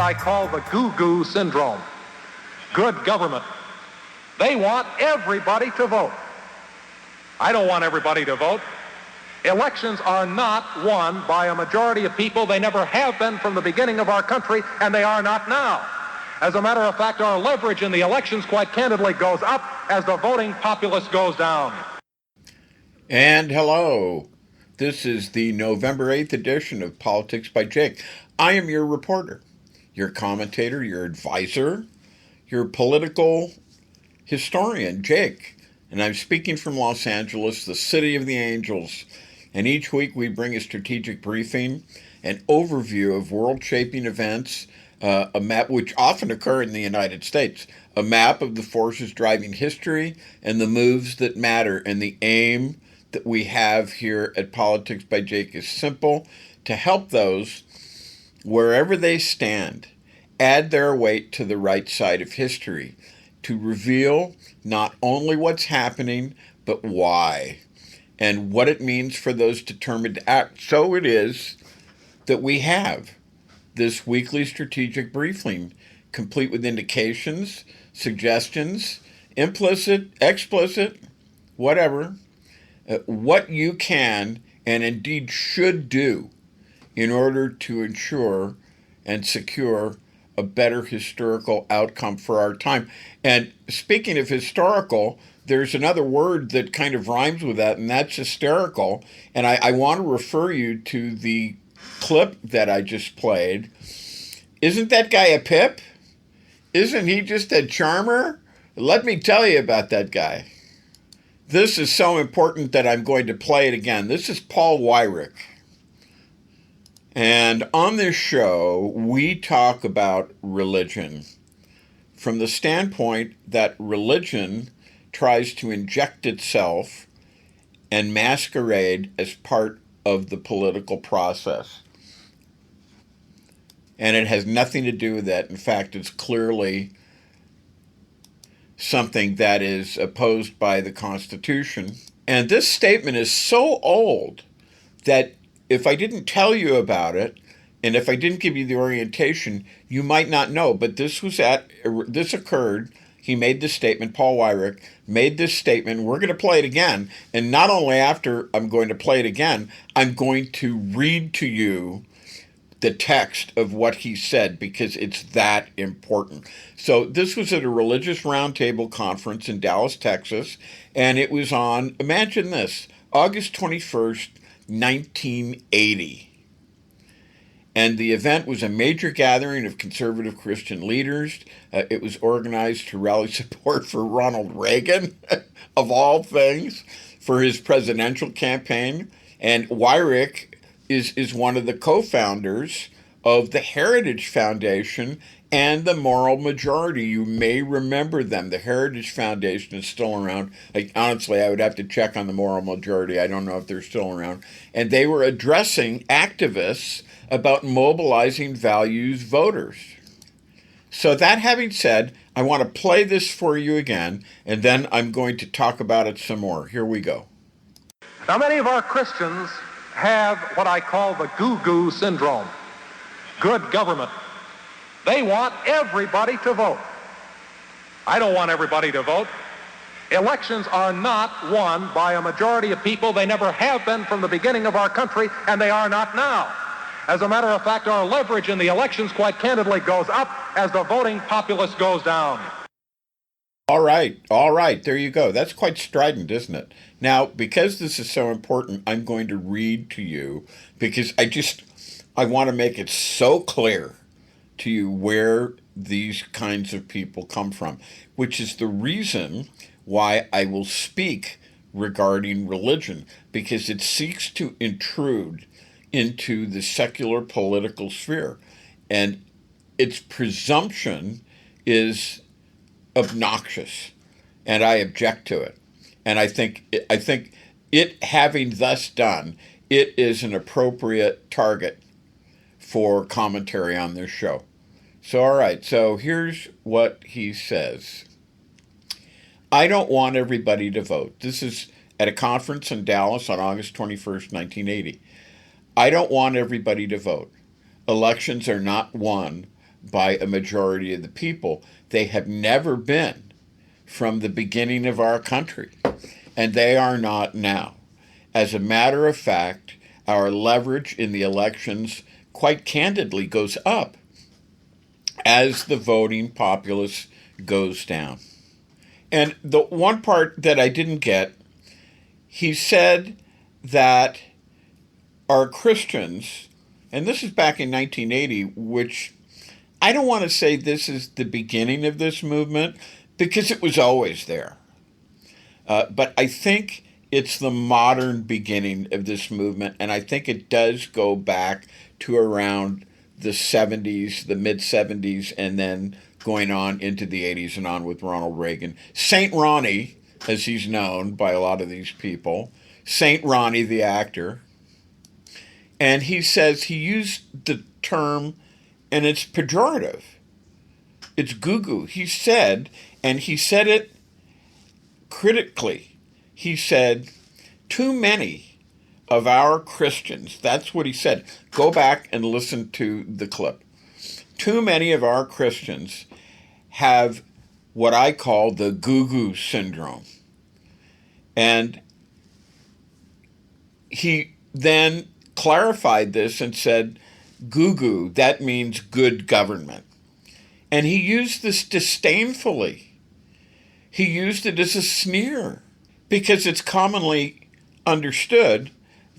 I call the goo-goo syndrome. Good government. They want everybody to vote. I don't want everybody to vote. Elections are not won by a majority of people. They never have been from the beginning of our country, and they are not now. As a matter of fact, our leverage in the elections, quite candidly, goes up as the voting populace goes down. And hello. This is the November 8th edition of Politics by Jake. I am your reporter, your commentator, your advisor, your political historian, Jake. And I'm speaking from Los Angeles, the city of the angels. And each week we bring a strategic briefing, an overview of world-shaping events, a map which often occur in the United States, a map of the forces driving history and the moves that matter. And the aim that we have here at Politics by Jake is simple: to help those, wherever they stand, add their weight to the right side of history, to reveal not only what's happening, but why, and what it means for those determined to act. So it is that we have this weekly strategic briefing, complete with indications, suggestions, implicit, explicit, whatever, what you can and indeed should do in order to ensure and secure a better historical outcome for our time. And speaking of historical, there's another word that kind of rhymes with that, and that's hysterical. And I want to refer you to the clip that I just played. Isn't that guy a pip? Isn't he just a charmer? Let me tell you about that guy. This is so important that I'm going to play it again. This is Paul Weyrich. And on this show, we talk about religion from the standpoint that religion tries to inject itself and masquerade as part of the political process. And it has nothing to do with that. In fact, it's clearly something that is opposed by the Constitution. And this statement is so old that if I didn't tell you about it, and if I didn't give you the orientation, you might not know. But this occurred. He made this statement, Paul Weyrich made this statement. We're going to play it again. And not only after I'm going to play it again, I'm going to read to you the text of what he said, because it's that important. So this was at a religious roundtable conference in Dallas, Texas, and it was on, imagine this, August 21st, 1980. And the event was a major gathering of conservative Christian leaders. It was organized to rally support for Ronald Reagan, of all things, for his presidential campaign. And Weyerich is one of the co-founders of the Heritage Foundation and the Moral Majority. You may remember them. The Heritage Foundation is still around. Honestly, I would have to check on the Moral Majority. I don't know if they're still around. And they were addressing activists about mobilizing values voters. So that having said, I want to play this for you again, and then I'm going to talk about it some more. Here we go. Now, many of our Christians have what I call the goo-goo syndrome. Good government. They want everybody to vote. I don't want everybody to vote. Elections are not won by a majority of people. They never have been from the beginning of our country, and they are not now. As a matter of fact, our leverage in the elections, quite candidly, goes up as the voting populace goes down. All right, there you go. That's quite strident, isn't it? Now, because this is so important, I'm going to read to you, because I want to make it so clear to you where these kinds of people come from, which is the reason why I will speak regarding religion, because it seeks to intrude into the secular political sphere. And its presumption is obnoxious, and I object to it. And I think it having thus done, it is an appropriate target for commentary on this show. So, all right, so here's what he says. I don't want everybody to vote. This is at a conference in Dallas on August 21st, 1980. I don't want everybody to vote. Elections are not won by a majority of the people. They have never been from the beginning of our country, and they are not now. As a matter of fact, our leverage in the elections quite candidly goes up as the voting populace goes down. And the one part that I didn't get, he said that our Christians, and this is back in 1980, which I don't want to say this is the beginning of this movement because it was always there. But I think it's the modern beginning of this movement, and I think it does go back to around the 70s, the mid-70s, and then going on into the 80s and on with Ronald Reagan. Saint Ronnie, as he's known by a lot of these people, Saint Ronnie the actor, and he says he used the term, and it's pejorative. It's goo-goo. He said, and he said it critically, he said, too many of our Christians, that's what he said. Go back and listen to the clip. Too many of our Christians have what I call the goo-goo syndrome. And he then clarified this and said, goo-goo, that means good government. And he used this disdainfully. He used it as a sneer because it's commonly understood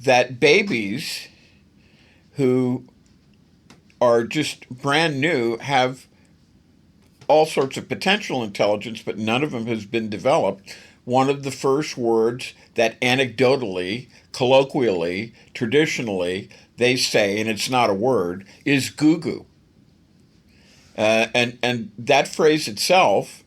that babies who are just brand new have all sorts of potential intelligence, but none of them has been developed. One of the first words that anecdotally, colloquially, traditionally, they say, and it's not a word, is goo-goo. And that phrase itself,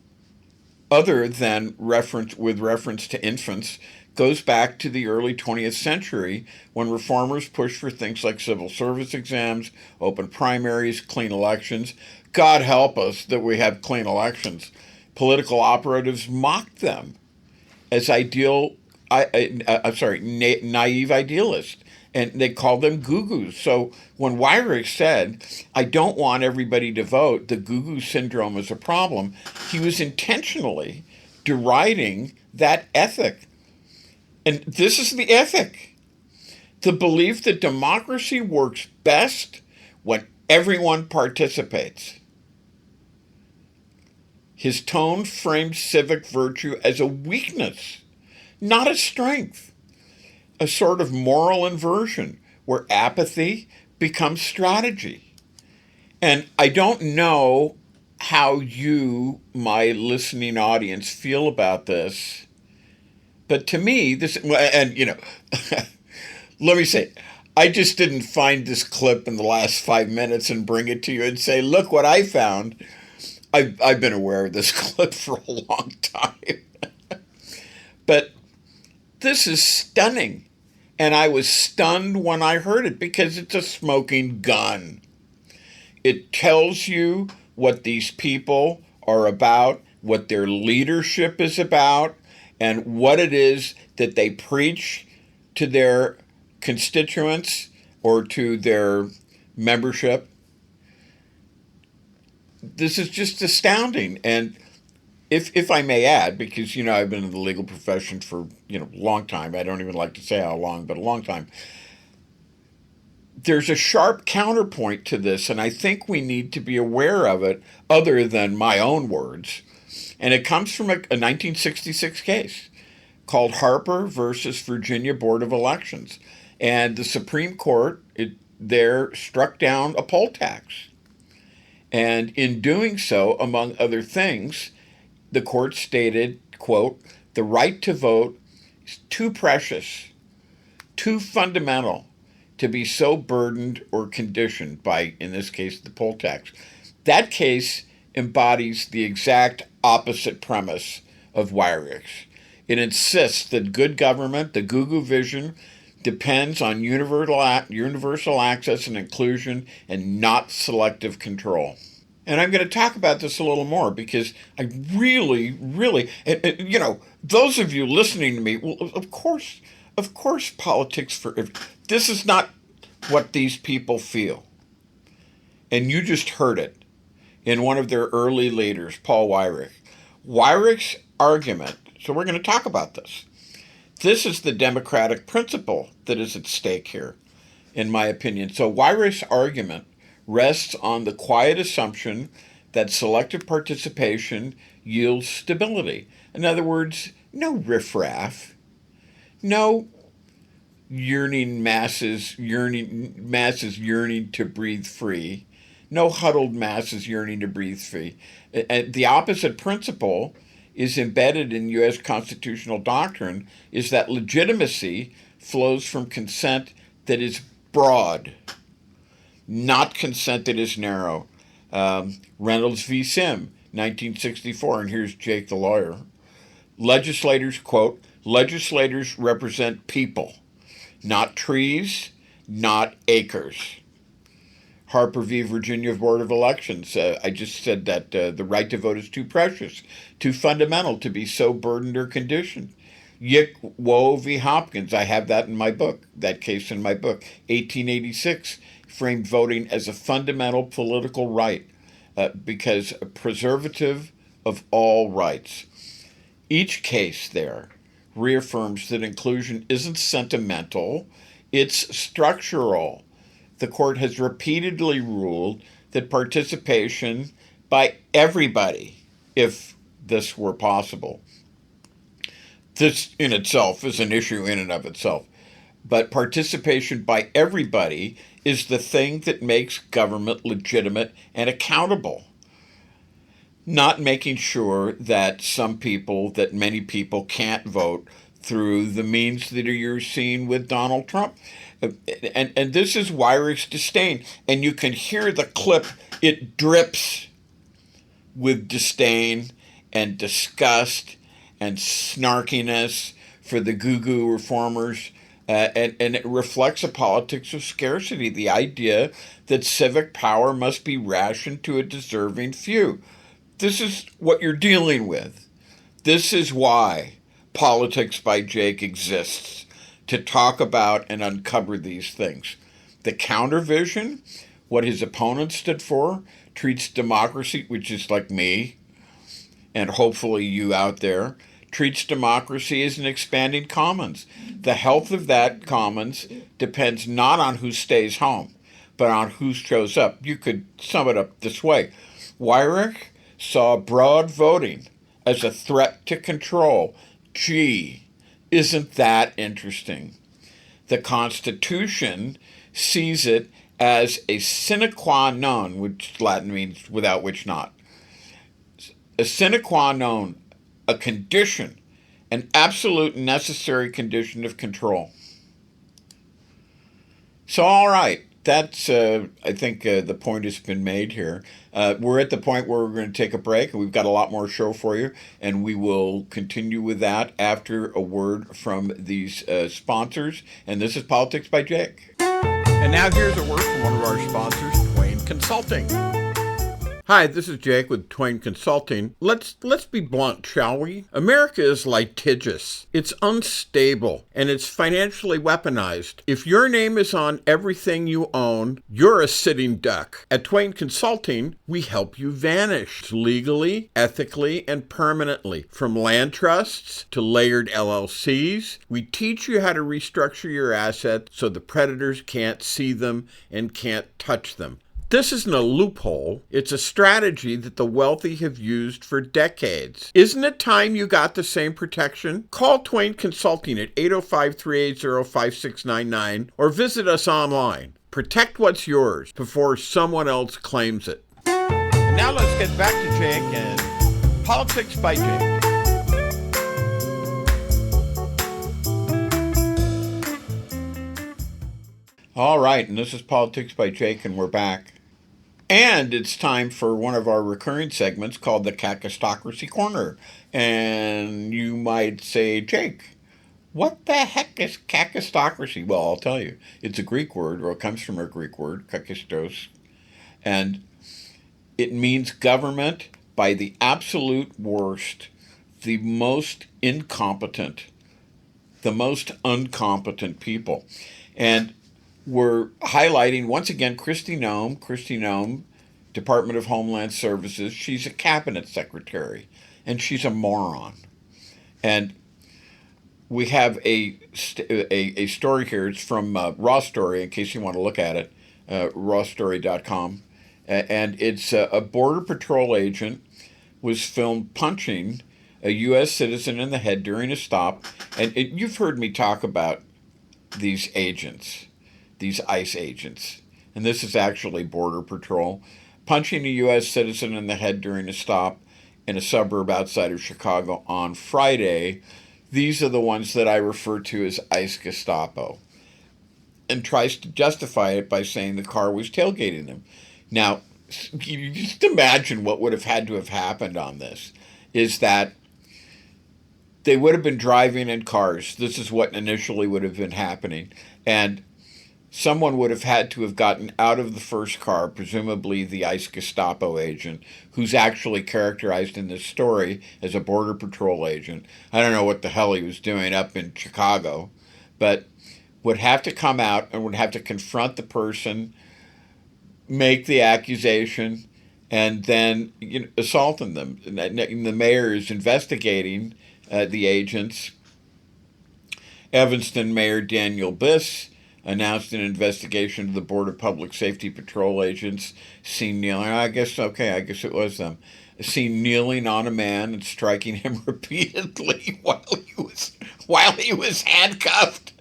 other than with reference to infants, goes back to the early 20th century when reformers pushed for things like civil service exams, open primaries, clean elections. God help us that we have clean elections. Political operatives mocked them as naive idealists, and they called them goo-goos. So when Weyerich said, I don't want everybody to vote, the goo-goo syndrome is a problem, he was intentionally deriding that ethic. And this is the ethic. The belief that democracy works best when everyone participates. His tone framed civic virtue as a weakness, not a strength. A sort of moral inversion where apathy becomes strategy. And I don't know how you, my listening audience, feel about this, but to me, this, and let me say, I just didn't find this clip in the last 5 minutes and bring it to you and say, look what I found. I've been aware of this clip for a long time. But this is stunning. And I was stunned when I heard it because it's a smoking gun. It tells you what these people are about, what their leadership is about, and what it is that they preach to their constituents or to their membership. This is just astounding. And if I may add, because, I've been in the legal profession for, a long time. I don't even like to say how long, but a long time. There's a sharp counterpoint to this, and I think we need to be aware of it other than my own words. And it comes from a 1966 case called Harper versus Virginia Board of Elections. And the Supreme Court there struck down a poll tax. And in doing so, among other things, the court stated, quote, the right to vote is too precious, too fundamental to be so burdened or conditioned by, in this case, the poll tax. That case embodies the exact opposite premise of Weyerich. It insists that good government, the goo-goo vision, depends on universal access and inclusion and not selective control. And I'm going to talk about this a little more because I really, those of you listening to me, well, of course, politics this is not what these people feel. And you just heard it. in one of their early leaders, Paul Weyrich. Weyerich's argument, so we're going to talk about this. This is the democratic principle that is at stake here, in my opinion. So Weyerich's argument rests on the quiet assumption that selective participation yields stability. In other words, no riffraff, no masses yearning to breathe free, no huddled masses yearning to breathe free. The opposite principle is embedded in U.S. constitutional doctrine, is that legitimacy flows from consent that is broad, not consent that is narrow. Reynolds v. Sim, 1964, and here's Jake the lawyer. Legislators, quote, legislators represent people, not trees, not acres. Harper v. Virginia Board of Elections. I just said that the right to vote is too precious, too fundamental to be so burdened or conditioned. Yick Wo v. Hopkins. I have that in my book, that case in my book. 1886 framed voting as a fundamental political right because a preservative of all rights. Each case there reaffirms that inclusion isn't sentimental, it's structural. The court has repeatedly ruled that participation by everybody, if this were possible, this in itself is an issue in and of itself, but participation by everybody is the thing that makes government legitimate and accountable. Not making sure that many people can't vote through the means that you're seeing with Donald Trump. And this is Weyerich's disdain. And you can hear the clip. It drips with disdain and disgust and snarkiness for the goo-goo reformers. And it reflects a politics of scarcity, the idea that civic power must be rationed to a deserving few. This is what you're dealing with. This is why Politics by Jake exists, to talk about and uncover these things. The countervision, what his opponents stood for, treats democracy, which is like me, and hopefully you out there, treats democracy as an expanding commons. The health of that commons depends not on who stays home, but on who shows up. You could sum it up this way. Weyerich saw broad voting as a threat to control. Gee, isn't that interesting? The Constitution sees it as a sine qua non, which Latin means without which not. A sine qua non, a condition, an absolute necessary condition of control. So, all right, that's, I think the point has been made here. We're at the point where we're going to take a break, and we've got a lot more show for you, and we will continue with that after a word from these sponsors. And this is Politics by Jake. And now here's a word from one of our sponsors, Twain Consulting. Hi, this is Jake with Twain Consulting. Let's be blunt, shall we? America is litigious. It's unstable, and it's financially weaponized. If your name is on everything you own, you're a sitting duck. At Twain Consulting, we help you vanish legally, ethically, and permanently. From land trusts to layered LLCs, we teach you how to restructure your assets so the predators can't see them and can't touch them. This isn't a loophole. It's a strategy that the wealthy have used for decades. Isn't it time you got the same protection? Call Twain Consulting at 805-380-5699 or visit us online. Protect what's yours before someone else claims it. And now let's get back to Jake and Politics by Jake. All right, and this is Politics by Jake, and we're back. And it's time for one of our recurring segments called the Kakistocracy Corner. And you might say, Jake, what the heck is kakistocracy? Well, I'll tell you. It's a Greek word, or it comes from a Greek word, kakistos. And it means government by the absolute worst, the most incompetent, the most incompetent people. And we're highlighting, once again, Kristi Noem Department of Homeland Services. She's a cabinet secretary, and she's a moron. And we have a story here. It's from Raw Story, in case you want to look at it, rawstory.com. And it's a Border Patrol agent was filmed punching a U.S. citizen in the head during a stop. And you've heard me talk about these agents, these ICE agents. And this is actually Border Patrol punching a U.S. citizen in the head during a stop in a suburb outside of Chicago on Friday. These are the ones that I refer to as ICE Gestapo, and tries to justify it by saying the car was tailgating them. Now, you just imagine what would have had to have happened on this, is that they would have been driving in cars. This is what initially would have been happening. And someone would have had to have gotten out of the first car, presumably the ICE Gestapo agent, who's actually characterized in this story as a Border Patrol agent. I don't know what the hell he was doing up in Chicago, but would have to come out and would have to confront the person, make the accusation, and then assaulting them. And the mayor is investigating the agents. Evanston Mayor Daniel Biss announced an investigation of the Border Public Safety Patrol agents seen kneeling. I guess it was them. Seen kneeling on a man and striking him repeatedly while he was handcuffed.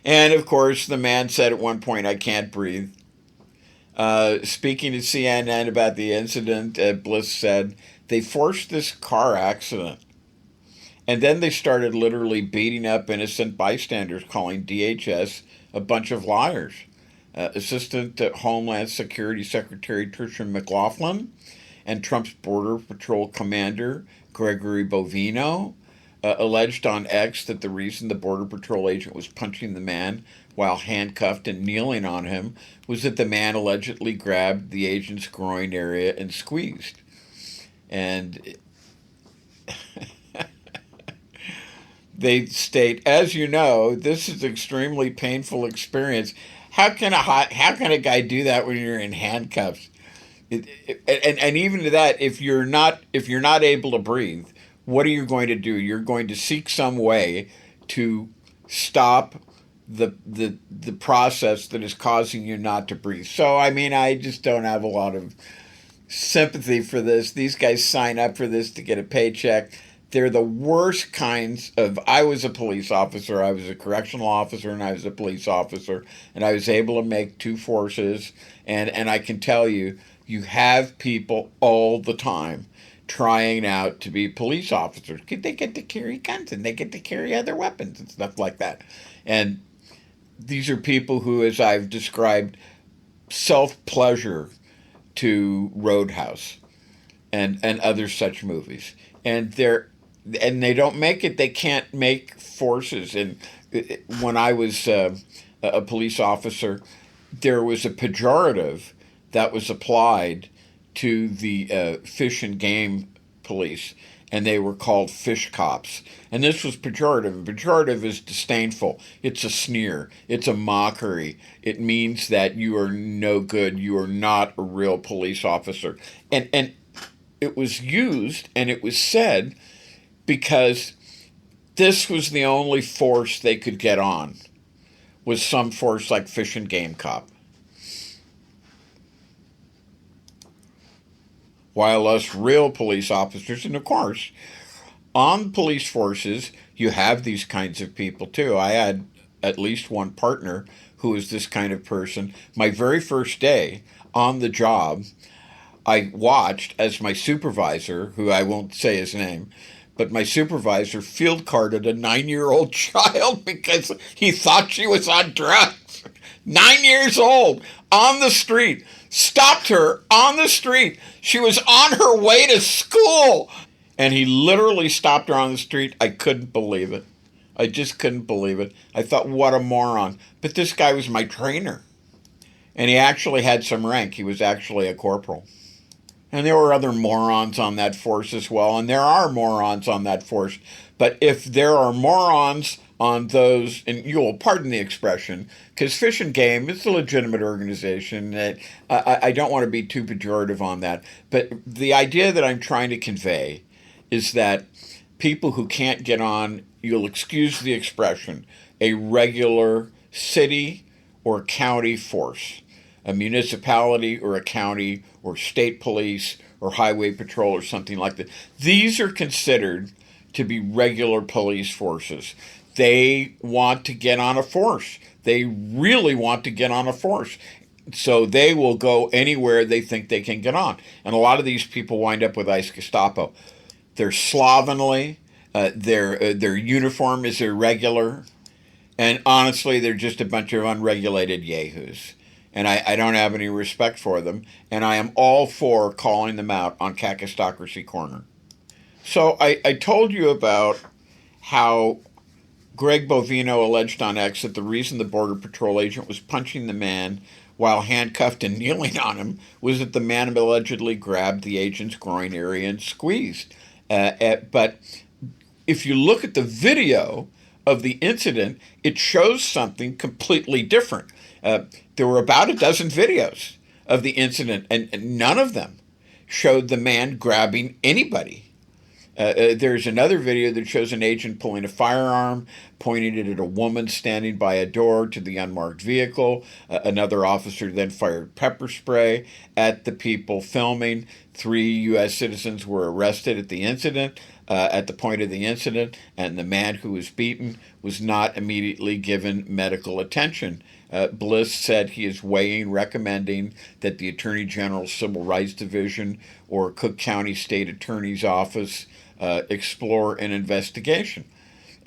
And of course, the man said at one point, "I can't breathe." Speaking to CNN about the incident, Bliss said, "They forced this car accident. And then they started literally beating up innocent bystanders, calling DHS a bunch of liars." Assistant Homeland Security Secretary Tricia McLaughlin and Trump's Border Patrol commander, Gregory Bovino, alleged on X that the reason the Border Patrol agent was punching the man while handcuffed and kneeling on him was that the man allegedly grabbed the agent's groin area and squeezed. And they state, "As you know, this is an extremely painful experience. How can a guy do that when you're in handcuffs?" And even to that, if you're not able to breathe, what are you going to do? You're going to seek some way to stop the process that is causing you not to breathe. So I mean, I just don't have a lot of sympathy for this. These guys sign up for this to get a paycheck. They're the worst kinds of... I was a police officer, I was a correctional officer, and I was a police officer, and I was able to make two forces, and I can tell you, you have people all the time trying out to be police officers. They get to carry guns, and they get to carry other weapons and stuff like that. And these are people who, as I've described, self-pleasure to Roadhouse and other such movies. And they don't make it. They can't make forces. And when I was a police officer, there was a pejorative that was applied to the fish and game police, and they were called fish cops. And this was pejorative. Pejorative is disdainful. It's a sneer. It's a mockery. It means that you are no good. You are not a real police officer. And it was used and it was said because this was the only force they could get on, was some force like fish and game cop. While us real police officers, and of course, on police forces, you have these kinds of people too. I had at least one partner who was this kind of person. My very first day on the job, I watched as my supervisor, who I won't say his name, but my supervisor field carded a 9-year-old child because he thought she was on drugs. 9 years old, on the street. Stopped her on the street. She was on her way to school. And he literally stopped her on the street. I couldn't believe it. I just couldn't believe it. I thought, what a moron. But this guy was my trainer. And he actually had some rank. He was actually a corporal. And there were other morons on that force as well. And there are morons on that force. But if there are morons on those, and you'll pardon the expression, because Fish and Game is a legitimate organization. That I don't want to be too pejorative on that, but the idea that I'm trying to convey is that people who can't get on, you'll excuse the expression, a regular city or county force, a municipality or a county or state police or highway patrol or something like that. These are considered to be regular police forces. They want to get on a force. They really want to get on a force. So they will go anywhere they think they can get on. And a lot of these people wind up with ICE Gestapo. They're slovenly. Their uniform is irregular. And honestly, they're just a bunch of unregulated yahoos. And I don't have any respect for them. And I am all for calling them out on Kakistocracy Corner. So I told you about how Greg Bovino alleged on X that the reason the Border Patrol agent was punching the man while handcuffed and kneeling on him was that the man allegedly grabbed the agent's groin area and squeezed. But if you look at the video of the incident, it shows something completely different. There were about a dozen videos of the incident, and none of them showed the man grabbing anybody. There's another video that shows an agent pulling a firearm, pointing it at a woman standing by a door to the unmarked vehicle. Another officer then fired pepper spray at the people filming. 3 U.S. citizens were arrested at the incident, at the point of the incident, and the man who was beaten was not immediately given medical attention. Bliss said he is recommending that the Attorney General's Civil Rights Division or Cook County State Attorney's Office explore an investigation.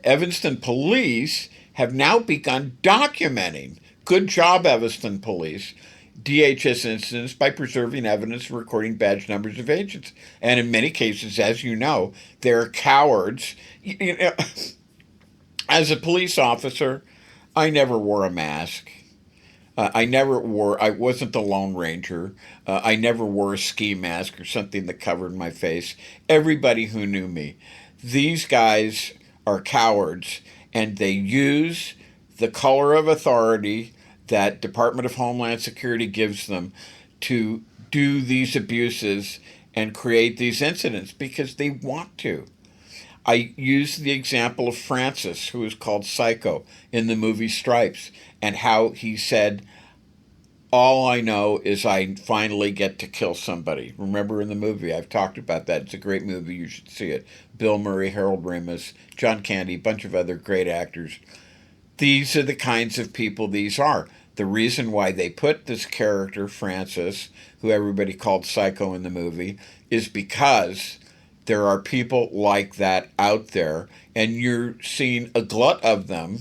Evanston police have now begun documenting, good job, Evanston police, DHS incidents by preserving evidence and recording badge numbers of agents. And in many cases, as you know, they're cowards. As a police officer, I never wore a mask. I wasn't the Lone Ranger. I never wore a ski mask or something that covered my face. Everybody who knew me, these guys are cowards, and they use the color of authority that Department of Homeland Security gives them to do these abuses and create these incidents because they want to. I used the example of Francis, who is called Psycho in the movie Stripes, and how he said, all I know is I finally get to kill somebody. Remember in the movie, I've talked about that. It's a great movie. You should see it. Bill Murray, Harold Ramis, John Candy, a bunch of other great actors. These are the kinds of people these are. The reason why they put this character, Francis, who everybody called Psycho in the movie, is because there are people like that out there, and you're seeing a glut of them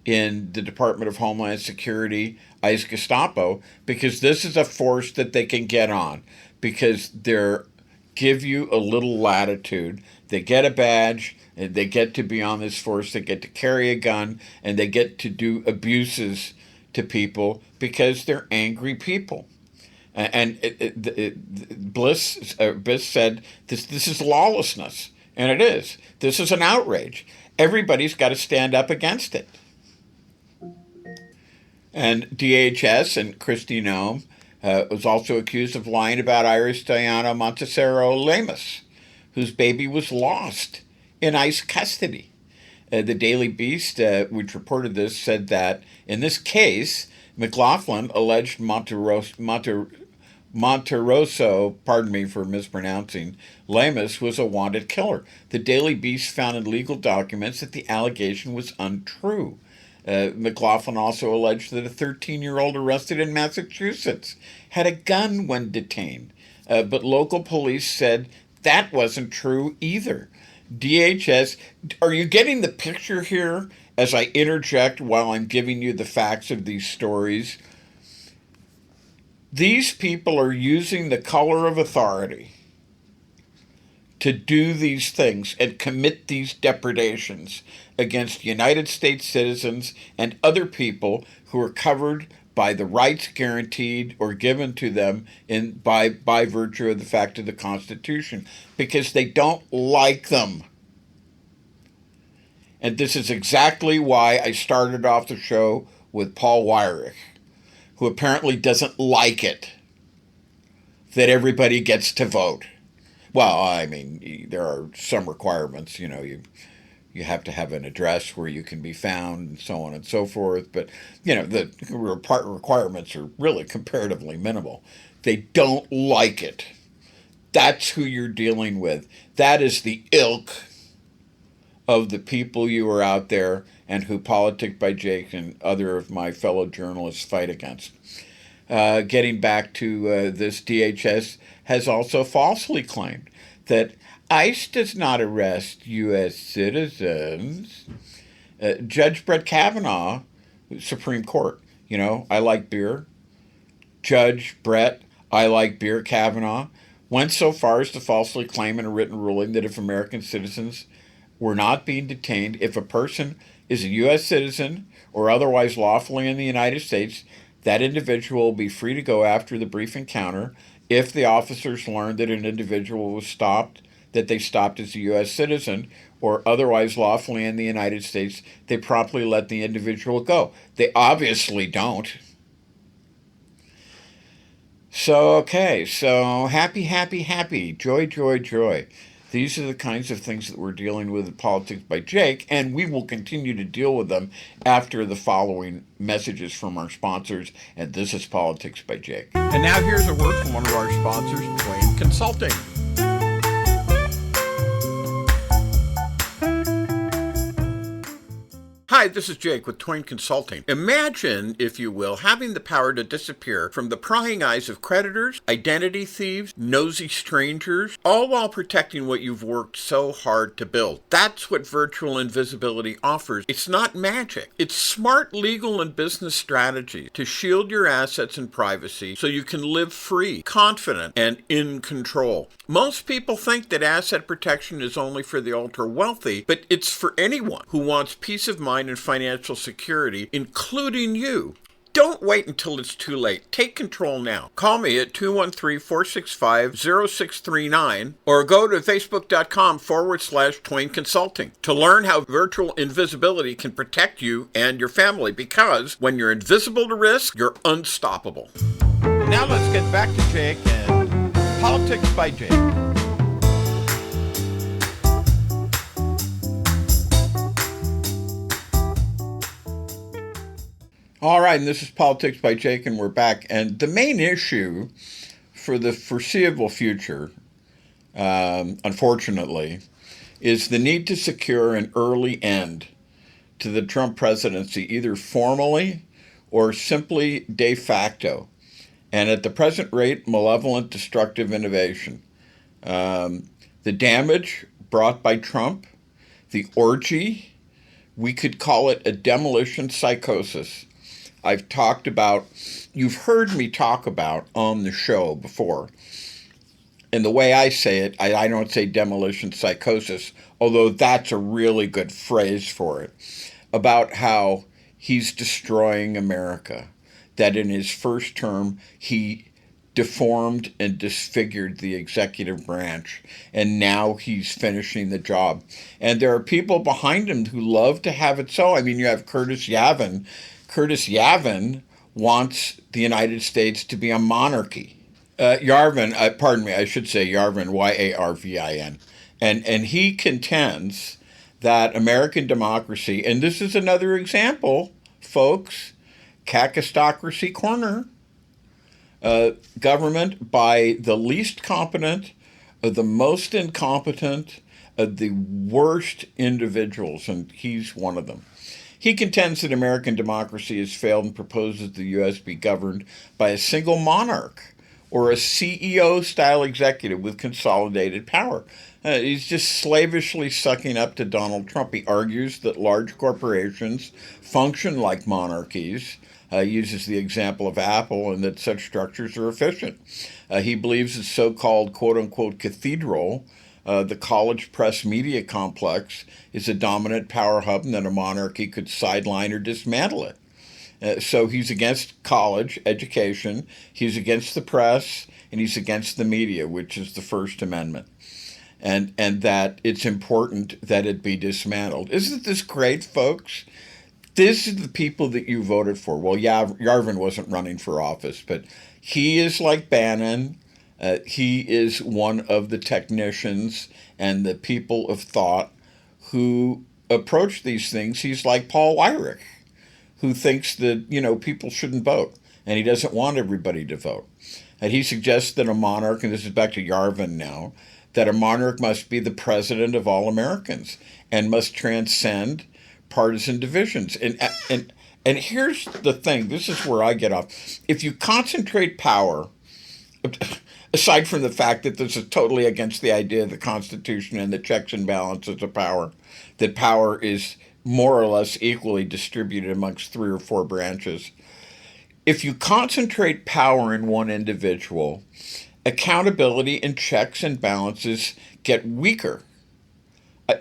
in the Department of Homeland Security, ICE Gestapo, because this is a force that they can get on, because they give you a little latitude. They get a badge, and they get to be on this force, they get to carry a gun, and they get to do abuses to people because they're angry people. And Bliss said, this is lawlessness, and it is. This is an outrage. Everybody's got to stand up against it. And DHS and Kristi Noem was also accused of lying about Iris Diana Montesero Lemus, whose baby was lost in ICE custody. The Daily Beast, which reported this, said that in this case, McLaughlin alleged Monteroso, pardon me for mispronouncing, Lemus was a wanted killer. The Daily Beast found in legal documents that the allegation was untrue. McLaughlin also alleged that a 13-year-old arrested in Massachusetts had a gun when detained. But local police said that wasn't true either. DHS, are you getting the picture here as I interject while I'm giving you the facts of these stories? These people are using the color of authority to do these things and commit these depredations against United States citizens and other people who are covered by the rights guaranteed or given to them by virtue of the fact of the Constitution, because they don't like them. And this is exactly why I started off the show with Paul Weyrich, who apparently doesn't like it that everybody gets to vote. Well, I mean, there are some requirements. You have to have an address where you can be found and so on and so forth. But, the requirements are really comparatively minimal. They don't like it. That's who you're dealing with. That is the ilk of the people you are out there and who Politics by Jake and other of my fellow journalists fight against. Getting back to this, DHS has also falsely claimed that ICE does not arrest U.S. citizens. Judge Brett Kavanaugh, Supreme Court, I like beer. Judge Brett, I like beer, Kavanaugh, went so far as to falsely claim in a written ruling that if American citizens were not being detained, if a person is a U.S. citizen or otherwise lawfully in the United States, that individual will be free to go after the brief encounter if the officers learned that an individual was stopped, that they stopped as a U.S. citizen or otherwise lawfully in the United States, they promptly let the individual go. They obviously don't. So happy. Joy. These are the kinds of things that we're dealing with in Politics by Jake, and we will continue to deal with them after the following messages from our sponsors, and this is Politics by Jake. And now here's a word from one of our sponsors, Twain Consulting. Hi, this is Jake with Twain Consulting. Imagine, if you will, having the power to disappear from the prying eyes of creditors, identity thieves, nosy strangers, all while protecting what you've worked so hard to build. That's what virtual invisibility offers. It's not magic. It's smart legal and business strategy to shield your assets and privacy so you can live free, confident, and in control. Most people think that asset protection is only for the ultra-wealthy, but it's for anyone who wants peace of mind and financial security, including you. Don't wait until it's too late. Take control now. Call me at 213-465-0639 or go to facebook.com/Twain Consulting to learn how virtual invisibility can protect you and your family, because when you're invisible to risk, you're unstoppable. And now let's get back to Jake and Politics by Jake. All right, and this is Politics by Jake, and we're back. And the main issue for the foreseeable future, unfortunately, is the need to secure an early end to the Trump presidency, either formally or simply de facto. And at the present rate, malevolent, destructive innovation. The damage brought by Trump, the orgy, we could call it a demolition psychosis. You've heard me talk about on the show before. And the way I say it, I don't say demolition psychosis, although that's a really good phrase for it, about how he's destroying America. That in his first term, he deformed and disfigured the executive branch, and now he's finishing the job. And there are people behind him who love to have it so. I mean, you have Curtis Yavin. Curtis Yavin wants the United States to be a monarchy. Yarvin, I should say Yarvin, Yarvin. And he contends that American democracy, and this is another example, folks, Kakistocracy corner, government by the least competent, the most incompetent, the worst individuals, and he's one of them. He contends that American democracy has failed and proposes the U.S. be governed by a single monarch or a CEO-style executive with consolidated power. He's just slavishly sucking up to Donald Trump. He argues that large corporations function like monarchies, uses the example of Apple, and that such structures are efficient. He believes the so-called quote-unquote cathedral, the college press media complex, is a dominant power hub and that a monarchy could sideline or dismantle it. So he's against college education, he's against the press, and he's against the media, which is the First Amendment. and that it's important that it be dismantled. Isn't this great, folks? This is the people that you voted for. Well, Yarvin wasn't running for office, but he is like Bannon. He is one of the technicians and the people of thought who approach these things. He's like Paul Weyrich, who thinks that, people shouldn't vote, and he doesn't want everybody to vote. And he suggests that a monarch, and this is back to Yarvin now, that a monarch must be the president of all Americans and must transcend partisan divisions. And here's the thing, this is where I get off. If you concentrate power, aside from the fact that this is totally against the idea of the Constitution and the checks and balances of power, that power is more or less equally distributed amongst 3 or 4 branches. If you concentrate power in one individual, accountability and checks and balances get weaker,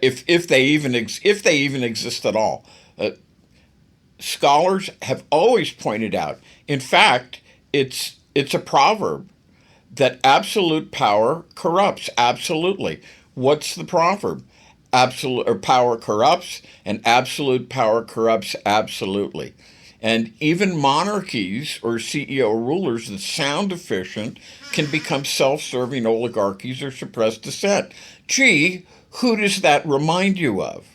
if they even exist at all. Scholars have always pointed out. In fact, it's a proverb that absolute power corrupts. Absolutely. What's the proverb? Absolute power corrupts, and absolute power corrupts absolutely. And even monarchies or CEO rulers that sound efficient can become self-serving oligarchies or suppressed dissent. Gee, who does that remind you of?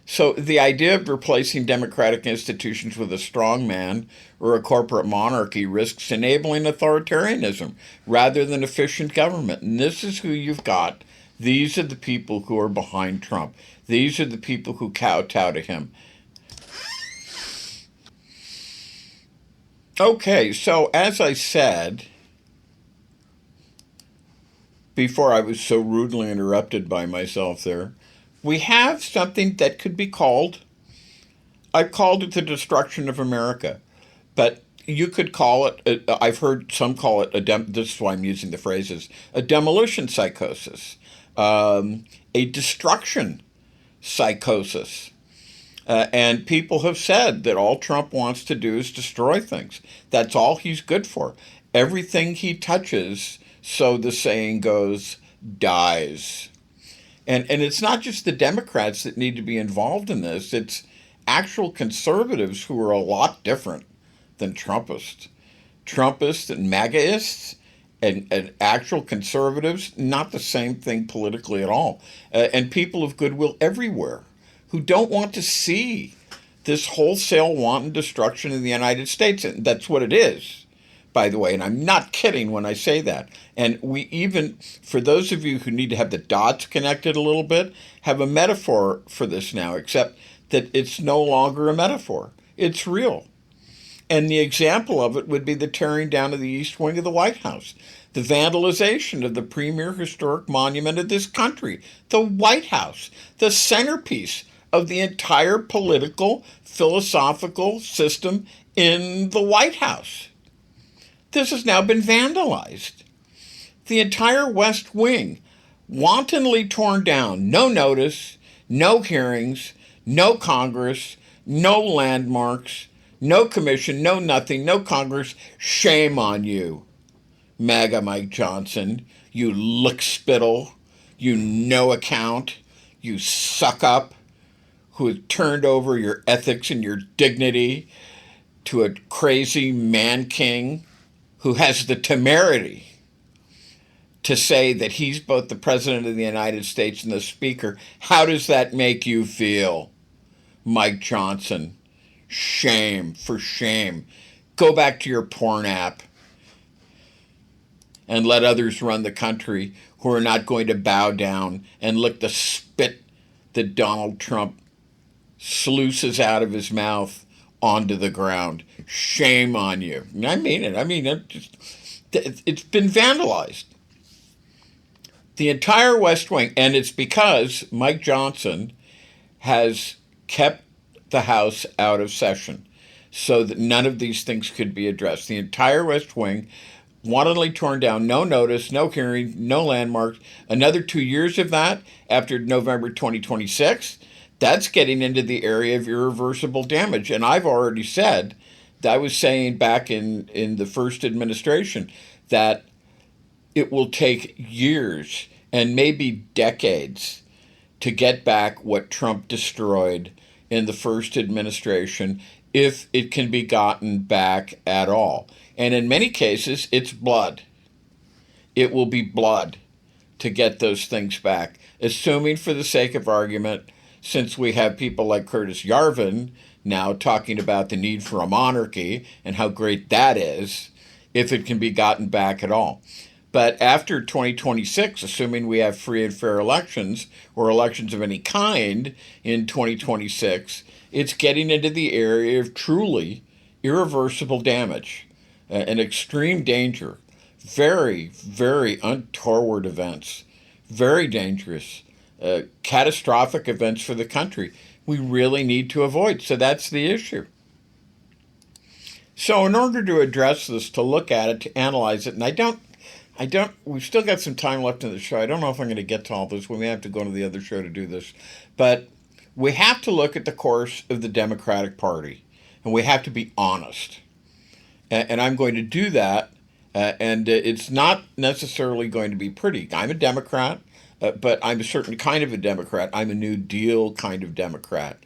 So the idea of replacing democratic institutions with a strong man or a corporate monarchy risks enabling authoritarianism rather than efficient government. And this is who you've got. These are the people who are behind Trump. These are the people who kowtow to him. Okay, so as I said, before I was so rudely interrupted by myself there, we have something that could be called, I've called it the destruction of America, but you could call it, I've heard some call it, this is why I'm using the phrases, a demolition psychosis, a destruction psychosis. And people have said that all Trump wants to do is destroy things. That's all he's good for. Everything he touches, so the saying goes, dies. And it's not just the Democrats that need to be involved in this. It's actual conservatives who are a lot different than Trumpists. Trumpists and MAGAists and actual conservatives, not the same thing politically at all. And people of goodwill everywhere who don't want to see this wholesale wanton destruction of the United States. And that's what it is, by the way. And I'm not kidding when I say that. And we even, for those of you who need to have the dots connected a little bit, have a metaphor for this now, except that it's no longer a metaphor. It's real. And the example of it would be the tearing down of the East Wing of the White House, the vandalization of the premier historic monument of this country, the White House, the centerpiece of the entire political, philosophical system in the White House. This has now been vandalized. The entire West Wing, wantonly torn down, no notice, no hearings, no Congress, no landmarks, no commission, no nothing, no Congress. Shame on you, MAGA Mike Johnson, you lickspittle, you no account, you suck up, who has turned over your ethics and your dignity to a crazy man king who has the temerity to say that he's both the President of the United States and the Speaker. How does that make you feel, Mike Johnson? Shame for shame. Go back to your porn app and let others run the country who are not going to bow down and lick the spit that Donald Trump sluices out of his mouth onto the ground. Shame on you. And I mean it. I mean, it's been vandalized. The entire West Wing, and it's because Mike Johnson has kept the House out of session so that none of these things could be addressed. The entire West Wing, wantonly torn down, no notice, no hearing, no landmarks. Another 2 years of that after November 2026, that's getting into the area of irreversible damage. And I've already said, I was saying back in the first administration, that it will take years and maybe decades to get back what Trump destroyed in the first administration, if it can be gotten back at all. And in many cases, it's blood. It will be blood to get those things back, assuming, for the sake of argument, since we have people like Curtis Yarvin now talking about the need for a monarchy and how great that is, if it can be gotten back at all. But after 2026, assuming we have free and fair elections, or elections of any kind in 2026, it's getting into the area of truly irreversible damage, and extreme danger. Very, very untoward events, very dangerous, catastrophic events for the country we really need to avoid. So that's the issue. So in order to address this, to look at it, to analyze it, and we've still got some time left in the show. I don't know if I'm going to get to all this. We may have to go to the other show to do this. But we have to look at the course of the Democratic Party, and we have to be honest. And I'm going to do that, and it's not necessarily going to be pretty. I'm a Democrat, but I'm a certain kind of a Democrat. I'm a New Deal kind of Democrat,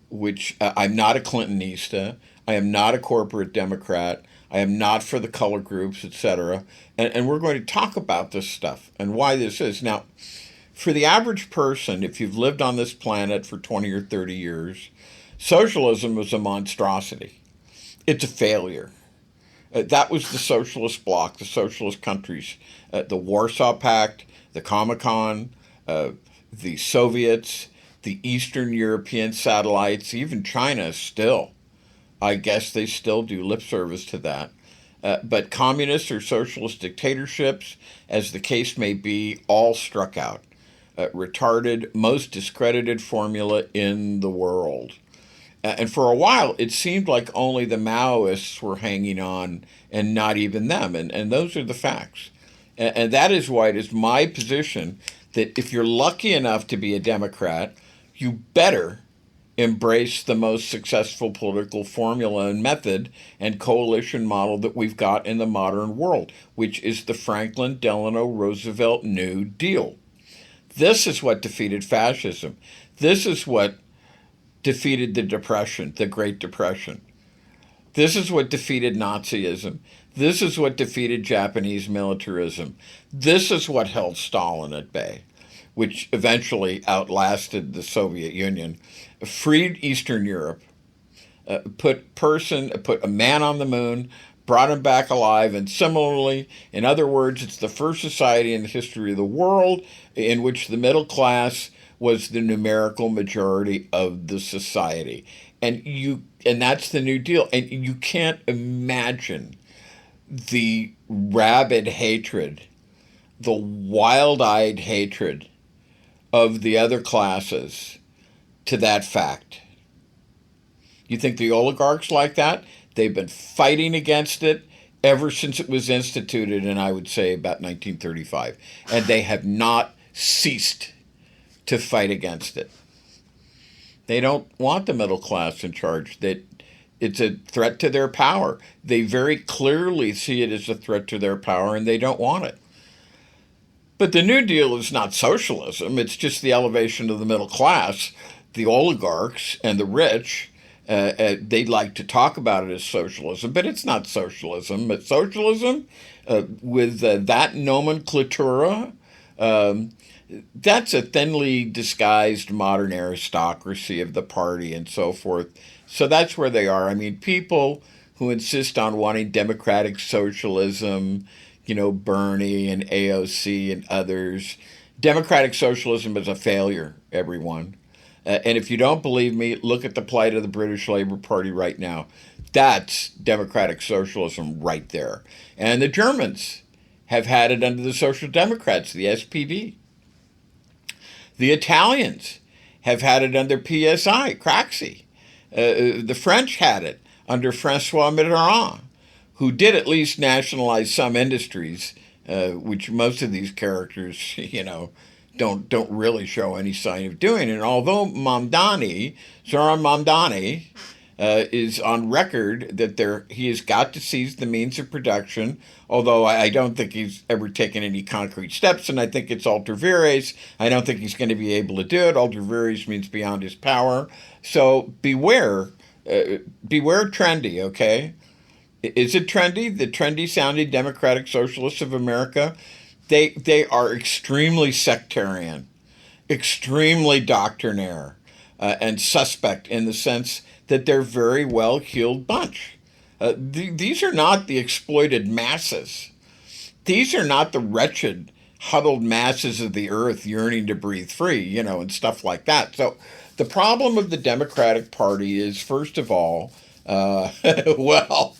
which I'm not a Clintonista. I am not a corporate Democrat. I am not for the color groups, etc. And we're going to talk about this stuff and why this is. Now, for the average person, if you've lived on this planet for 20 or 30 years, socialism is a monstrosity. It's a failure. That was the socialist bloc, the socialist countries, the Warsaw Pact, the Comecon, the Soviets, the Eastern European satellites, even China still. I guess they still do lip service to that. But communist or socialist dictatorships, as the case may be, all struck out. Retarded, most discredited formula in the world. And for a while, it seemed like only the Maoists were hanging on, and not even them. And those are the facts. And that is why it is my position that if you're lucky enough to be a Democrat, you better embrace the most successful political formula and method and coalition model that we've got in the modern world, which is the Franklin Delano Roosevelt New Deal. This is what defeated fascism. This is what defeated the Depression, the Great Depression. This is what defeated Nazism. This is what defeated Japanese militarism. This is what held Stalin at bay, which eventually outlasted the Soviet Union, freed Eastern Europe, put a man on the moon, brought him back alive, and similarly, in other words, it's the first society in the history of the world in which the middle class was the numerical majority of the society. And that's the New Deal. And you can't imagine the rabid hatred, the wild-eyed hatred of the other classes to that fact. You think the oligarchs like that? They've been fighting against it ever since it was instituted in, I would say, about 1935. And they have not ceased to fight against it. They don't want the middle class in charge. It's a threat to their power. They very clearly see it as a threat to their power, and they don't want it. But the New Deal is not socialism. It's just the elevation of the middle class. The oligarchs and the rich, they like to talk about it as socialism, but it's not socialism. But socialism, with that nomenclatura, that's a thinly disguised modern aristocracy of the party and so forth. So that's where they are. I mean, people who insist on wanting democratic socialism, Bernie and AOC and others. Democratic socialism is a failure, everyone. And if you don't believe me, look at the plight of the British Labour Party right now. That's democratic socialism right there. And the Germans have had it under the Social Democrats, the SPD. The Italians have had it under PSI, Craxi. The French had it under Francois Mitterrand, who did at least nationalize some industries, which most of these characters, don't really show any sign of doing. And although Zoran Mamdani, is on record that he has got to seize the means of production, although I don't think he's ever taken any concrete steps, and I think it's ultra vires. I don't think he's going to be able to do it. Ultra vires means beyond his power. So beware trendy, okay? Is it trendy? The trendy sounding Democratic Socialists of America, they are extremely sectarian, extremely doctrinaire, and suspect in the sense that they're very well-heeled bunch. These are not the exploited masses. These are not the wretched, huddled masses of the earth yearning to breathe free, and stuff like that. So the problem of the Democratic Party is, first of all, well,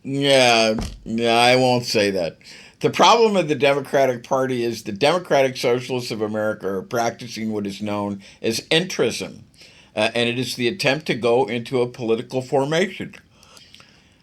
yeah, I won't say that. The problem of the Democratic Party is the Democratic Socialists of America are practicing what is known as entrism, and it is the attempt to go into a political formation.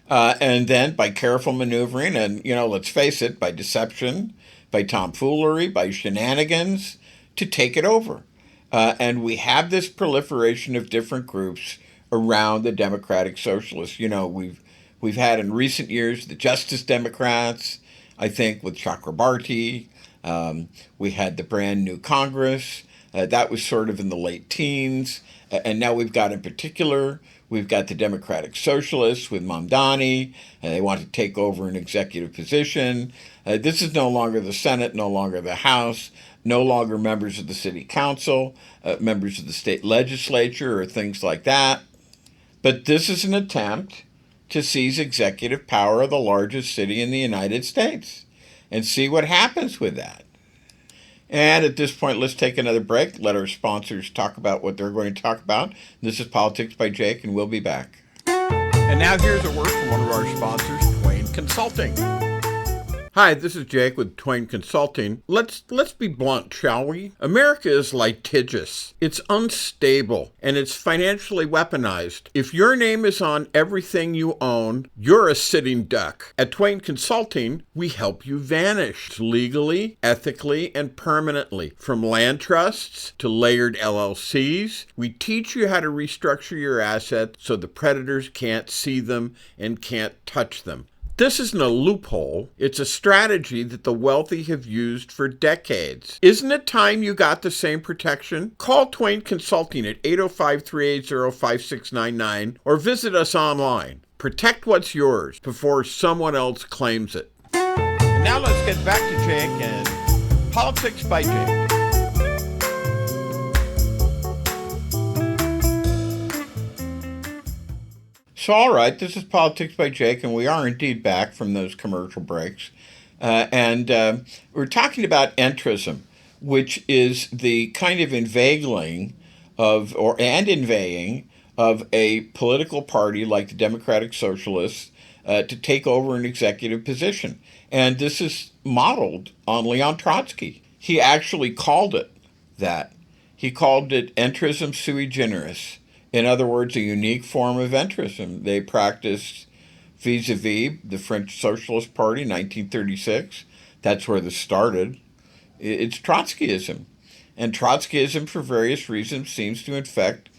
And then by careful maneuvering and, let's face it, by deception, by tomfoolery, by shenanigans, to take it over. And we have this proliferation of different groups around the Democratic Socialists. We've had in recent years the Justice Democrats, I think, with Chakrabarti. We had the brand new Congress. That was sort of in the late teens. And now we've got, in particular, we've got the Democratic Socialists with Mamdani. They want to take over an executive position. This is no longer the Senate, no longer the House, no longer members of the city council, members of the state legislature, or things like that. But this is an attempt to seize executive power of the largest city in the United States and see what happens with that. And at this point, let's take another break. Let our sponsors talk about what they're going to talk about. This is Politics by Jake, and we'll be back. And now here's a word from one of our sponsors, Twain Consulting. Hi, this is Jake with Twain Consulting. Let's be blunt, shall we? America is litigious. It's unstable, and it's financially weaponized. If your name is on everything you own, you're a sitting duck. At Twain Consulting, we help you vanish legally, ethically, and permanently. From land trusts to layered LLCs, we teach you how to restructure your assets so the predators can't see them and can't touch them. This isn't a loophole. It's a strategy that the wealthy have used for decades. Isn't it time you got the same protection? Call Twain Consulting at 805-380-5699 or visit us online. Protect what's yours before someone else claims it. And now let's get back to Jake and Politics by Jake. So, all right, this is Politics by Jake, and we are indeed back from those commercial breaks. And we're talking about entrism, which is the kind of inveighing of a political party like the Democratic Socialists to take over an executive position. And this is modeled on Leon Trotsky. He actually called it that. He called it entrism sui generis. In other words, a unique form of entrism. They practiced vis-a-vis the French Socialist Party, 1936. That's where this started. It's Trotskyism. And Trotskyism, for various reasons, seems to infect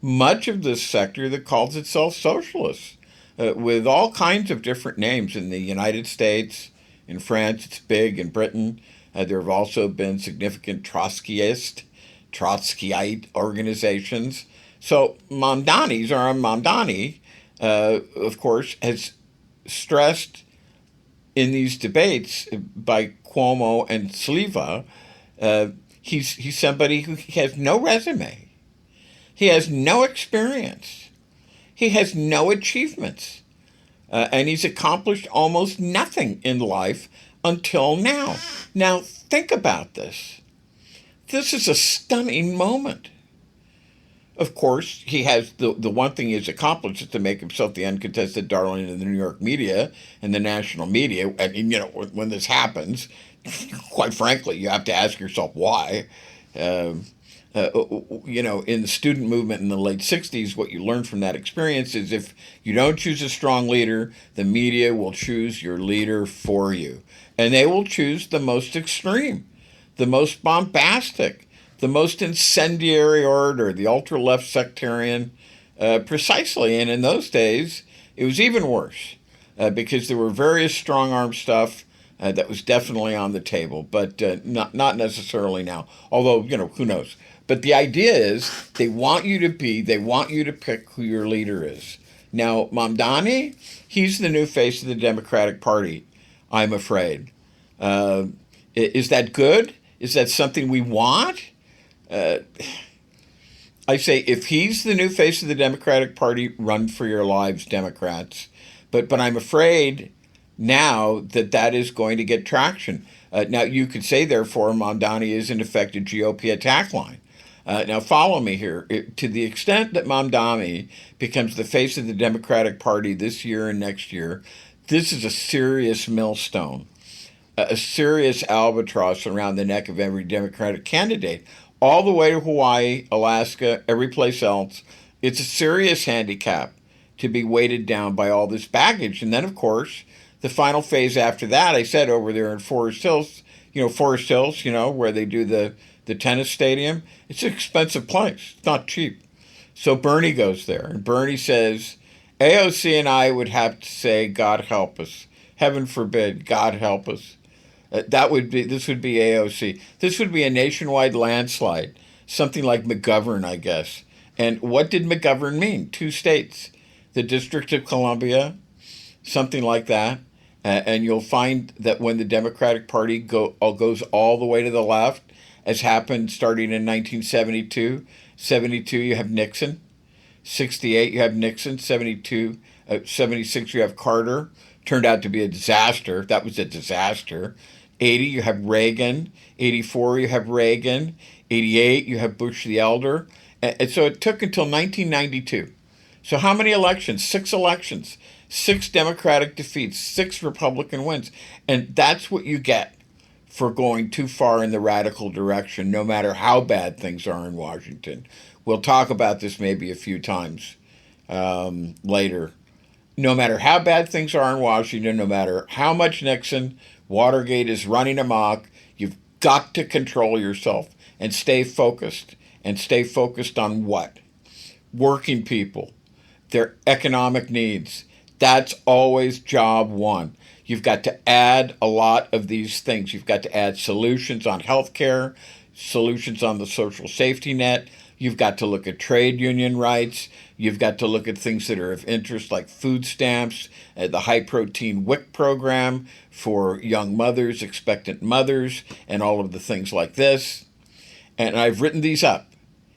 much of this sector that calls itself socialist, with all kinds of different names. In the United States, in France, it's big. In Britain, there have also been significant Trotskyite organizations. So Mamdani, of course, has stressed in these debates by Cuomo and Sliva, he's somebody who has no resume. He has no experience. He has no achievements. And he's accomplished almost nothing in life until now. Now, think about this. This is a stunning moment. Of course, he has the one thing he's accomplished is to make himself the uncontested darling of the New York media and the national media. And, when this happens, quite frankly, you have to ask yourself why. In the student movement in the late 60s, what you learned from that experience is if you don't choose a strong leader, the media will choose your leader for you. And they will choose the most extreme, the most bombastic, the most incendiary order, the ultra-left sectarian, precisely. And in those days, it was even worse because there were various strong-arm stuff that was definitely on the table, but not necessarily now. Although, who knows? But the idea is they want you to pick who your leader is. Now, Mamdani, he's the new face of the Democratic Party, I'm afraid. Is that good? Is that something we want? I say, if he's the new face of the Democratic Party, run for your lives, Democrats. But I'm afraid now that is going to get traction. Now, you could say, therefore, Mamdani is in effect a GOP attack line. Now, follow me here. To the extent that Mamdani becomes the face of the Democratic Party this year and next year, this is a serious millstone, a serious albatross around the neck of every Democratic candidate, all the way to Hawaii, Alaska, every place else. It's a serious handicap to be weighted down by all this baggage. And then, of course, the final phase after that, I said over there in Forest Hills, where they do the tennis stadium, it's an expensive place. It's not cheap. So Bernie goes there, and Bernie says, AOC and I would have to say, God help us. Heaven forbid, God help us. This would be AOC. This would be a nationwide landslide, something like McGovern, I guess. And what did McGovern mean? 2 states, the District of Columbia, something like that. And you'll find that when the Democratic Party goes all the way to the left, as happened starting in 1972, 72 you have Nixon, 68 you have Nixon, 72, 76 you have Carter. Turned out to be a disaster. That was a disaster. 80 you have Reagan, 84 you have Reagan, 88 you have Bush the Elder. And so it took until 1992. So how many elections? 6 elections, 6 Democratic defeats, 6 Republican wins. And that's what you get for going too far in the radical direction, no matter how bad things are in Washington. We'll talk about this maybe a few times later. No matter how bad things are in Washington, no matter how much Nixon, Watergate is running amok, you've got to control yourself and stay focused. And stay focused on what? Working people, their economic needs. That's always job one. You've got to add a lot of these things. You've got to add solutions on healthcare, solutions on the social safety net. You've got to look at trade union rights. You've got to look at things that are of interest like food stamps, the high-protein WIC program for young mothers, expectant mothers, and all of the things like this. And I've written these up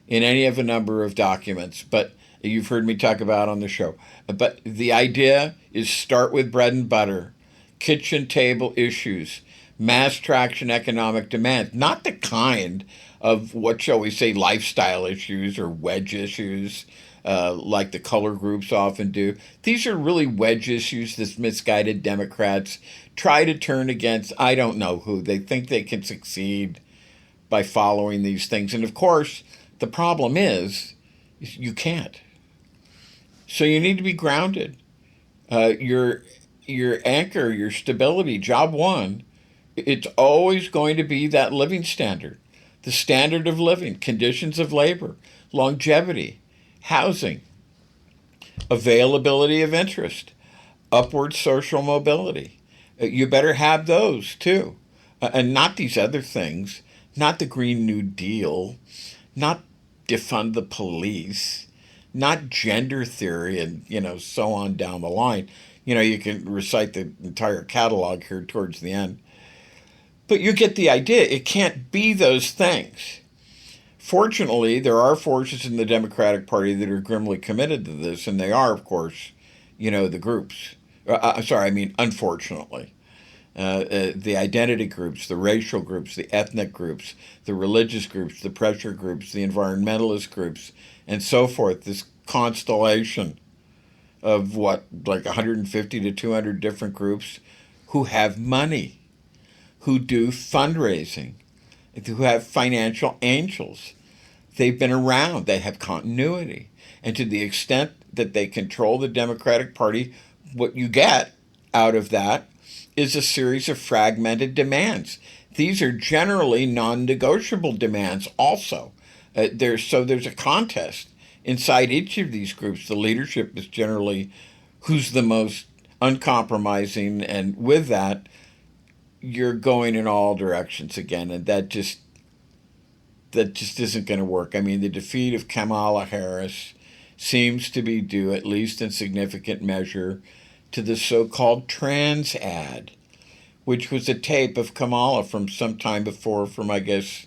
in any of a number of documents, but you've heard me talk about on the show. But the idea is start with bread and butter, kitchen table issues, mass traction economic demand, not the kind of, what shall we say, lifestyle issues or wedge issues like the color groups often do. These are really wedge issues that misguided Democrats try to turn against, I don't know who. They think they can succeed by following these things. And of course, the problem is you can't. So you need to be grounded. Your anchor, your stability, job one, it's always going to be that living standard, the standard of living, conditions of labor, longevity, housing, availability of interest, upward social mobility. You better have those too, and not these other things, not the Green New Deal, not defund the police, not gender theory, and so on down the line. You can recite the entire catalog here towards the end. But you get the idea. It can't be those things. Fortunately, there are forces in the Democratic Party that are grimly committed to this, and they are, of course, the groups. Unfortunately. The identity groups, the racial groups, the ethnic groups, the religious groups, the pressure groups, the environmentalist groups, and so forth. This constellation of like 150 to 200 different groups who have money, who do fundraising, who have financial angels. They've been around. They have continuity. And to the extent that they control the Democratic Party, what you get out of that is a series of fragmented demands. These are generally non-negotiable demands also. There's a contest inside each of these groups. The leadership is generally who's the most uncompromising, and with that, you're going in all directions again, and that just isn't going to work. I mean, the defeat of Kamala Harris seems to be due, at least in significant measure, to the so-called trans ad, which was a tape of Kamala from some time before, from, I guess,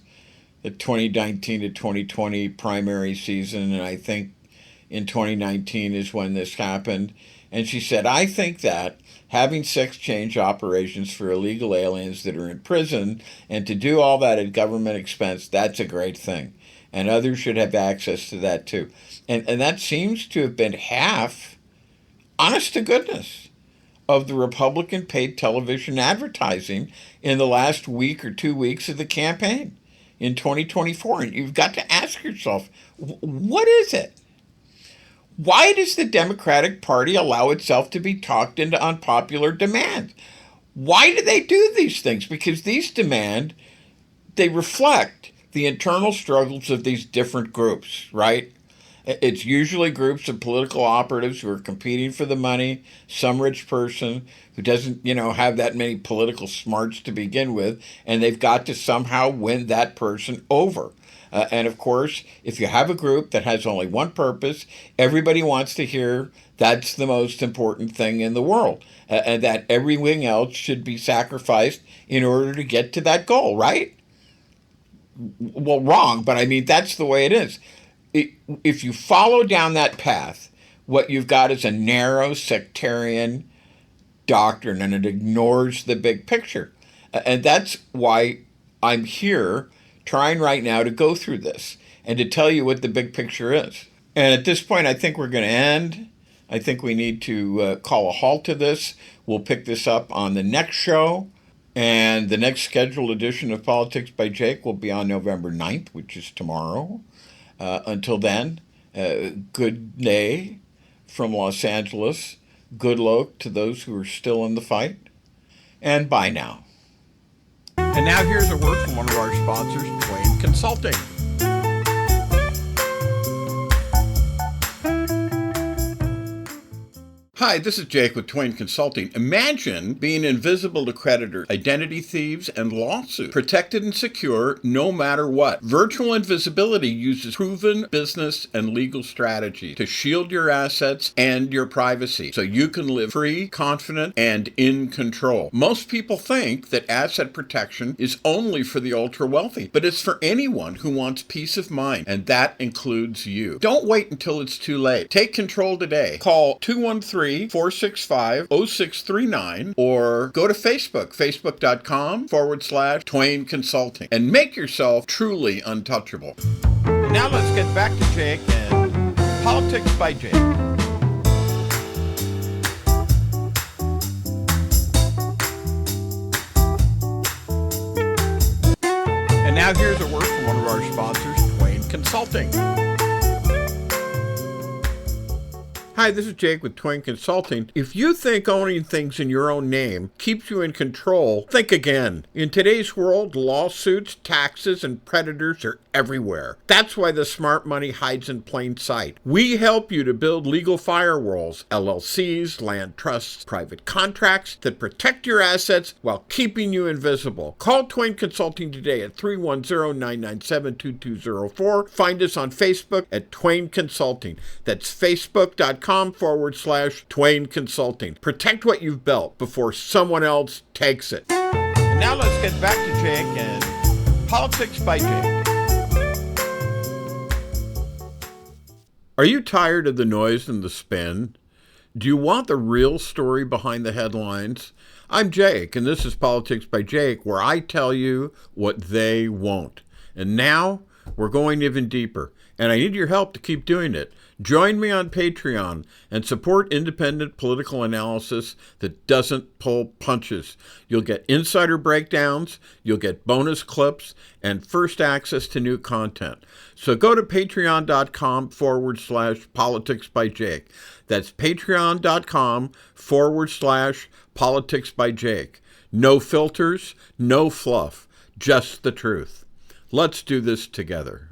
the 2019 to 2020 primary season, and I think in 2019 is when this happened. And she said, I think that having sex change operations for illegal aliens that are in prison and to do all that at government expense, that's a great thing. And others should have access to that too. And that seems to have been half, honest to goodness, of the Republican paid television advertising in the last week or 2 weeks of the campaign in 2024. And you've got to ask yourself, what is it? Why does the Democratic Party allow itself to be talked into unpopular demands? Why do they do these things? Because these demands, they reflect the internal struggles of these different groups, right? It's usually groups of political operatives who are competing for the money, some rich person who doesn't, have that many political smarts to begin with, and they've got to somehow win that person over. And of course, if you have a group that has only one purpose, everybody wants to hear that's the most important thing in the world, and that everything else should be sacrificed in order to get to that goal, right? Well, wrong, but I mean, that's the way it is. If you follow down that path, what you've got is a narrow sectarian doctrine, and it ignores the big picture. And that's why I'm here trying right now to go through this and to tell you what the big picture is. And at this point, I think we're going to end. I think we need to call a halt to this. We'll pick this up on the next show. And the next scheduled edition of Politics by Jake will be on November 9th, which is tomorrow. Until then, good day from Los Angeles. Good luck to those who are still in the fight. And bye now. And now here's a word from one of our sponsors, Twain Consulting. Hi, this is Jake with Twain Consulting. Imagine being invisible to creditors, identity thieves, and lawsuits, protected and secure no matter what. Virtual invisibility uses proven business and legal strategy to shield your assets and your privacy so you can live free, confident, and in control. Most people think that asset protection is only for the ultra-wealthy, but it's for anyone who wants peace of mind, and that includes you. Don't wait until it's too late. Take control today. Call 213-465-0639 or go to Facebook, facebook.com/Twain Consulting, and make yourself truly untouchable. Now let's get back to Jake and Politics by Jake. And now here's a word from one of our sponsors, Twain Consulting. Hi, this is Jake with Twain Consulting. If you think owning things in your own name keeps you in control, think again. In today's world, lawsuits, taxes, and predators are everywhere. That's why the smart money hides in plain sight. We help you to build legal firewalls, LLCs, land trusts, private contracts that protect your assets while keeping you invisible. Call Twain Consulting today at 310-997-2204. Find us on Facebook at Twain Consulting. That's facebook.com/Twain Consulting. Protect what you've built before someone else takes it. And now let's get back to Jake and Politics by Jake. Are you tired of the noise and the spin? Do you want the real story behind the headlines? I'm Jake, and this is Politics by Jake, where I tell you what they won't. And now we're going even deeper. and I need your help to keep doing it. Join me on Patreon and support independent political analysis that doesn't pull punches. You'll get insider breakdowns, you'll get bonus clips, and first access to new content. So go to patreon.com/politics by Jake. That's patreon.com/politics by Jake. No filters, no fluff, just the truth. Let's do this together.